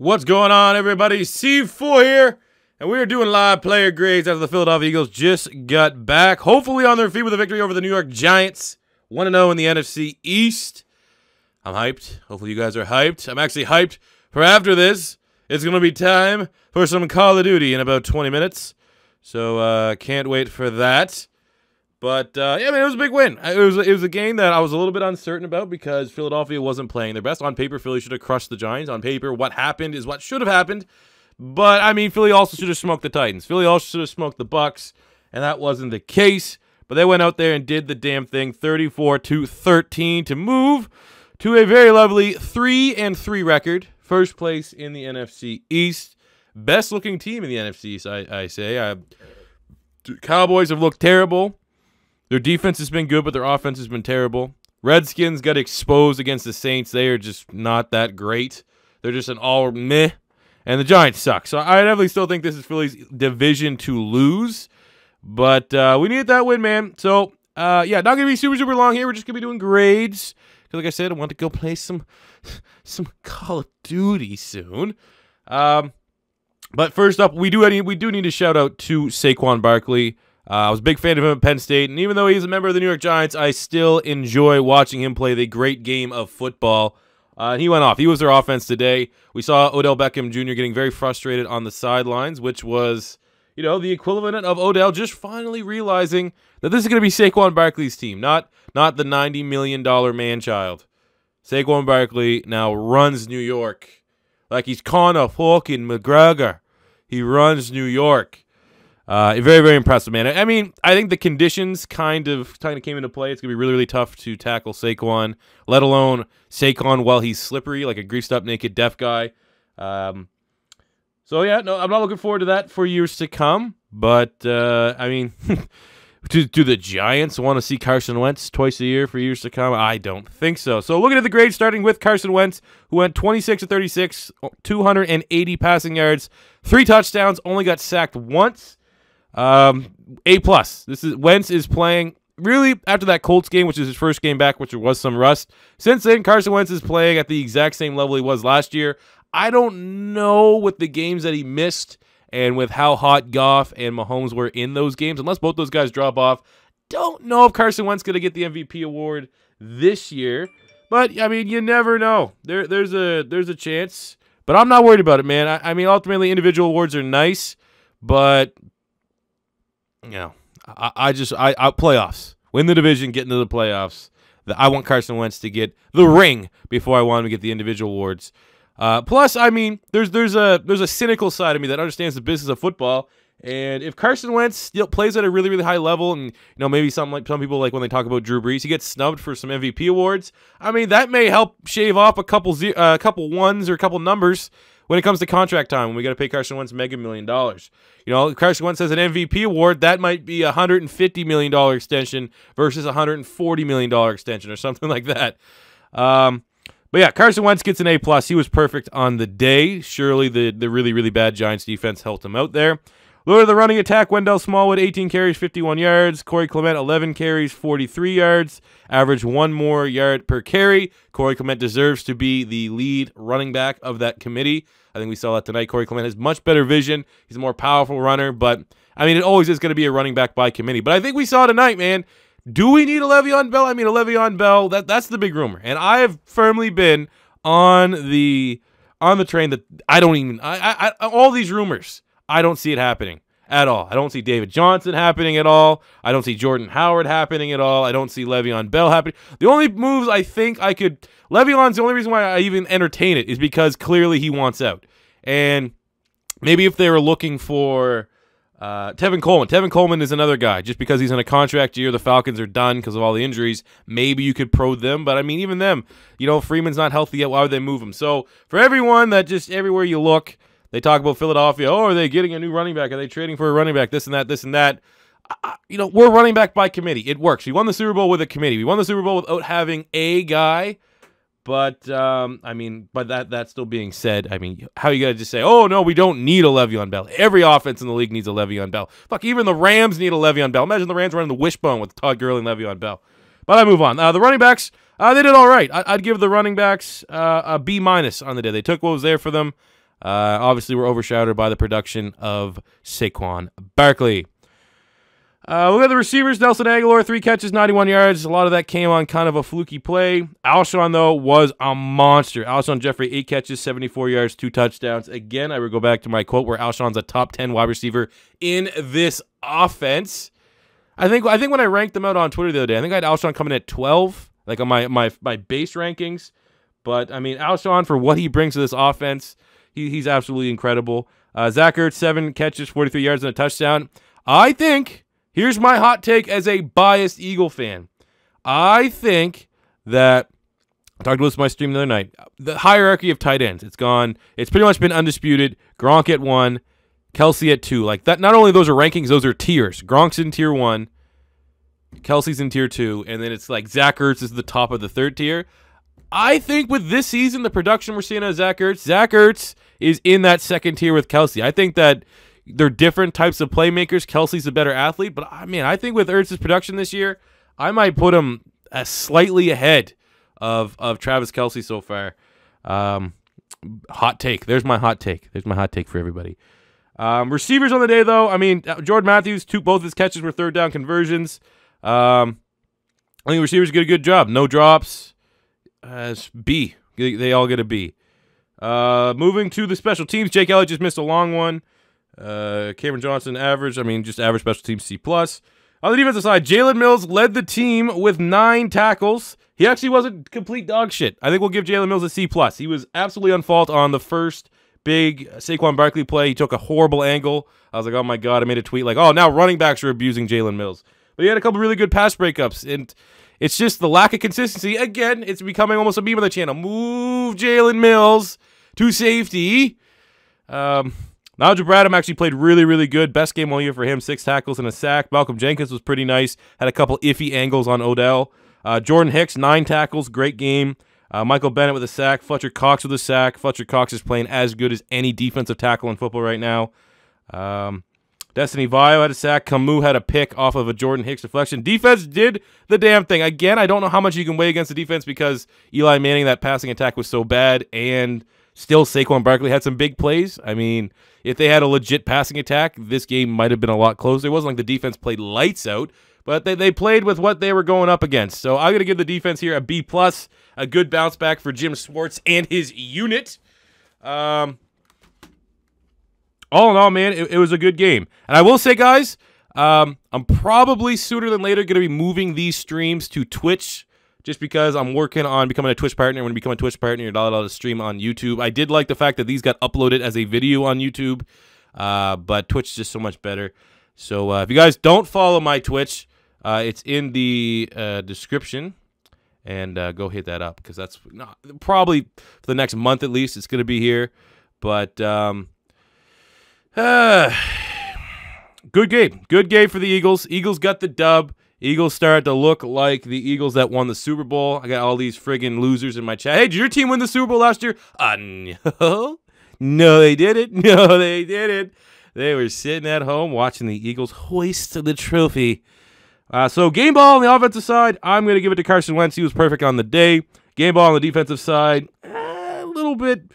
What's going on, everybody? C4 here, and we are doing live player grades after the Philadelphia Eagles just got back, hopefully on their feet with a victory over the New York Giants, 1-0 in the NFC East. I'm hyped. Hopefully you guys are hyped. I'm actually hyped for after this. It's going to be time for some Call of Duty in about 20 minutes, so can't wait for that. But, yeah, man, it was a big win. It was a game that I was a little bit uncertain about because Philadelphia wasn't playing their best. On paper, Philly should have crushed the Giants. On paper, what happened is what should have happened. But, I mean, Philly also should have smoked the Titans. Philly also should have smoked the Bucks, and that wasn't the case. But they went out there and did the damn thing, 34-13, to move to a very lovely 3-3 record. First place in the NFC East. Best-looking team in the NFC East, I say. Cowboys have looked terrible. Their defense has been good, but their offense has been terrible. Redskins got exposed against the Saints. They are just not that great. They're just an all meh. And the Giants suck. So I definitely still think this is Philly's division to lose. But we needed that win, man. So, yeah, not going to be super, super long here. We're just going to be doing grades. Because, like I said, I want to go play some Call of Duty soon. But first up, we do need to shout out to Saquon Barkley. I was a big fan of him at Penn State, and even though he's a member of the New York Giants, I still enjoy watching him play the great game of football. He went off. He was their offense today. We saw Odell Beckham Jr. getting very frustrated on the sidelines, which was, you know, the equivalent of Odell just finally realizing that this is going to be Saquon Barkley's team, not the $90 million man-child. Saquon Barkley now runs New York like he's Conor fucking McGregor. He runs New York. Very, very impressive, man. I mean, I think the conditions kind of came into play. It's going to be really, really tough to tackle Saquon, let alone Saquon while he's slippery, like a greased-up, naked, deaf guy. So, yeah, no, I'm not looking forward to that for years to come. But, I mean, do the Giants want to see Carson Wentz twice a year for years to come? I don't think so. So, looking at the grades, starting with Carson Wentz, who went 26-36, 280 passing yards, 3 touchdowns, only got sacked once. A+. Wentz is playing really after that Colts game, which is his first game back, which there was some rust. Since then, Carson Wentz is playing at the exact same level he was last year. I don't know with the games that he missed and with how hot Goff and Mahomes were in those games, unless both those guys drop off. Don't know if Carson Wentz going to get the MVP award this year, but I mean, you never know. There's a chance, but I'm not worried about it, man. I mean, ultimately, individual awards are nice, but you know, I playoffs. Win the division, get into the playoffs. I want Carson Wentz to get the ring before I want him to get the individual awards. Plus, I mean, there's a cynical side of me that understands the business of football. And if Carson Wentz still plays at a really, really high level, and you know, maybe some people like when they talk about Drew Brees, he gets snubbed for some MVP awards. I mean, that may help shave off a couple ones or a couple numbers when it comes to contract time, when we got to pay Carson Wentz $1 million. You know, if Carson Wentz has an MVP award, that might be a $150 million extension versus a $140 million extension or something like that. But yeah, Carson Wentz gets an A+. He was perfect on the day. Surely the really, really bad Giants defense helped him out there. Look at the running attack. Wendell Smallwood, 18 carries, 51 yards. Corey Clement, 11 carries, 43 yards. Average 1 more yard per carry. Corey Clement deserves to be the lead running back of that committee. I think we saw that tonight. Corey Clement has much better vision. He's a more powerful runner, but, I mean, it always is going to be a running back by committee. But I think we saw tonight, man, do we need a Le'Veon Bell? I mean, a Le'Veon Bell, that's the big rumor. And I have firmly been on the train that I don't even, all these rumors, I don't see it happening at all. I don't see David Johnson happening at all. I don't see Jordan Howard happening at all. I don't see Le'Veon Bell happening. The only moves I think I could... Le'Veon's the only reason why I even entertain it is because clearly he wants out. And maybe if they were looking for Tevin Coleman. Tevin Coleman is another guy. Just because he's in a contract year, the Falcons are done because of all the injuries. Maybe you could pro them. But, I mean, even them, you know, Freeman's not healthy yet. Why would they move him? So, for everyone that just everywhere you look... They talk about Philadelphia. Oh, are they getting a new running back? Are they trading for a running back? This and that, this and that. You know, we're running back by committee. It works. We won the Super Bowl with a committee. We won the Super Bowl without having a guy. But, I mean, but that still being said, I mean, how you got to just say, oh, no, we don't need a Le'Veon Bell. Every offense in the league needs a Le'Veon Bell. Fuck, even the Rams need a Le'Veon Bell. Imagine the Rams running the wishbone with Todd Gurley and Le'Veon Bell. But I move on. The running backs, they did all right. I'd give the running backs a B- on the day. They took what was there for them. Obviously, we're overshadowed by the production of Saquon Barkley. Look at the receivers. Nelson Aguilar, 3 catches, 91 yards. A lot of that came on kind of a fluky play. Alshon, though, was a monster. Alshon Jeffrey, 8 catches, 74 yards, 2 touchdowns. Again, I would go back to my quote where Alshon's a top 10 wide receiver in this offense. I think when I ranked them out on Twitter the other day, I think I had Alshon coming at 12, like on my base rankings. But, I mean, Alshon, for what he brings to this offense, he's absolutely incredible. Zach Ertz, 7 catches, 43 yards, and a touchdown. I think... Here's my hot take as a biased Eagle fan. I think that, I talked about this in my stream the other night, the hierarchy of tight ends, it's pretty much been undisputed. Gronk at 1, Kelsey at 2. Like that, not only those are rankings, those are tiers. Gronk's in tier 1, Kelsey's in tier 2, and then it's like Zach Ertz is the top of the 3rd tier. I think with this season, the production we're seeing of Zach Ertz is in that 2nd tier with Kelsey. I think that they're different types of playmakers. Kelsey's a better athlete, but I mean, I think with Ertz's production this year, I might put him slightly ahead of Travis Kelce so far. Hot take. There's my hot take. There's my hot take for everybody. Receivers on the day, though. I mean, Jordan Matthews, both his catches were 3rd down conversions. I think receivers did a good job. No drops. B. They all get a B. Moving to the special teams, Jake Elliott just missed a long one. Cameron Johnson, average. I mean, just average special teams, C+. On the defensive side, Jalen Mills led the team with 9 tackles. He actually wasn't complete dog shit. I think we'll give Jalen Mills a C+. He was absolutely on fault on the first big Saquon Barkley play. He took a horrible angle. I was like, oh my God, I made a tweet like, oh, now running backs are abusing Jalen Mills. But he had a couple really good pass breakups, and it's just the lack of consistency. Again, it's becoming almost a meme on the channel. Move Jalen Mills to safety. Nigel Bradham actually played really, really good. Best game all year for him, 6 tackles and a sack. Malcolm Jenkins was pretty nice. Had a couple iffy angles on Odell. Jordan Hicks, 9 tackles, great game. Michael Bennett with a sack. Fletcher Cox with a sack. Fletcher Cox is playing as good as any defensive tackle in football right now. Destiny Vio had a sack. Camus had a pick off of a Jordan Hicks deflection. Defense did the damn thing. Again, I don't know how much you can weigh against the defense because Eli Manning, that passing attack was so bad, and still Saquon Barkley had some big plays. I mean, if they had a legit passing attack, this game might have been a lot closer. It wasn't like the defense played lights out, but they played with what they were going up against. So I'm going to give the defense here a B+, a good bounce back for Jim Schwartz and his unit. All in all, man, it was a good game. And I will say, guys, I'm probably sooner than later going to be moving these streams to Twitch just because I'm working on becoming a Twitch partner. When you become a Twitch partner, you're not allowed to stream on YouTube. I did like the fact that these got uploaded as a video on YouTube, but Twitch is just so much better. So if you guys don't follow my Twitch, it's in the description, and go hit that up because that's probably for the next month at least. It's going to be here, but good game for the Eagles. Eagles got the dub. Eagles start to look like the Eagles that won the Super Bowl. I got all these friggin' losers in my chat. Hey, did your team win the Super Bowl last year? No. No, they didn't. No, they didn't. They were sitting at home watching the Eagles hoist the trophy. So game ball on the offensive side, I'm going to give it to Carson Wentz. He was perfect on the day. Game ball on the defensive side, a little bit.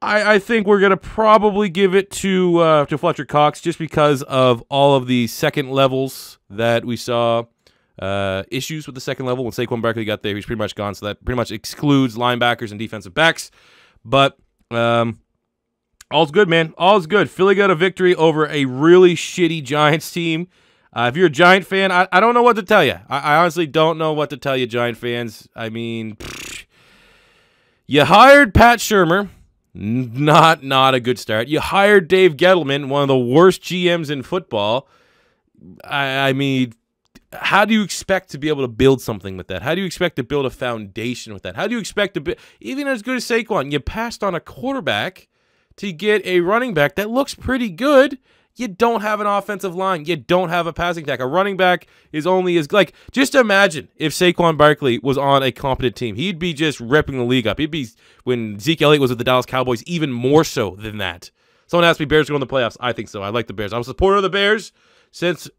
I think we're going to probably give it to Fletcher Cox just because of all of the second levels that we saw. Issues with the second level. When Saquon Barkley got there, he's pretty much gone, so that pretty much excludes linebackers and defensive backs. But all's good, man. All's good. Philly got a victory over a really shitty Giants team. If you're a Giant fan, I don't know what to tell you. I honestly don't know what to tell you, Giant fans. I mean, you hired Pat Shurmur. Not a good start. You hired Dave Gettleman, one of the worst GMs in football. I mean, how do you expect to be able to build something with that? How do you expect to build a foundation with that? How do you expect to build, even as good as Saquon, you passed on a quarterback to get a running back that looks pretty good. You don't have an offensive line. You don't have a passing attack. A running back is only as, like, just imagine if Saquon Barkley was on a competent team. He'd be just ripping the league up. He'd be, when Zeke Elliott was with the Dallas Cowboys, even more so than that. Someone asked me, Bears go in the playoffs. I think so. I like the Bears. I'm a supporter of the Bears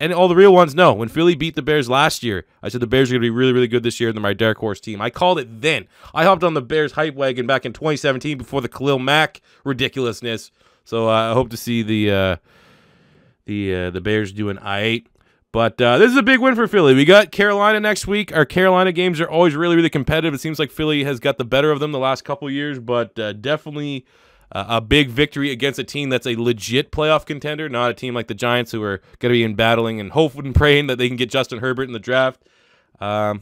and all the real ones know. When Philly beat the Bears last year, I said the Bears are going to be really, really good this year. They're my dark horse team. I called it then. I hopped on the Bears hype wagon back in 2017 before the Khalil Mack ridiculousness. So I hope to see the Bears do an I-8. But this is a big win for Philly. We got Carolina next week. Our Carolina games are always really, really competitive. It seems like Philly has got the better of them the last couple years, but definitely a big victory against a team that's a legit playoff contender, not a team like the Giants who are going to be in battling and hoping and praying that they can get Justin Herbert in the draft. But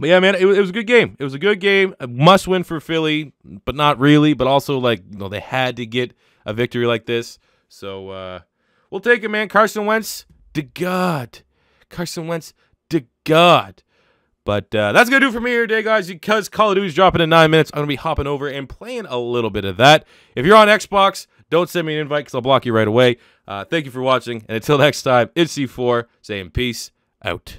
yeah, man, it was a good game. It was a good game. A must win for Philly, but not really. But also, like, they had to get a victory like this. So we'll take it, man. Carson Wentz, to God. Carson Wentz, to God. But that's going to do it for me here today, guys, because Call of Duty is dropping in 9 minutes. I'm going to be hopping over and playing a little bit of that. If you're on Xbox, don't send me an invite because I'll block you right away. Thank you for watching, and until next time, it's C4 saying peace out.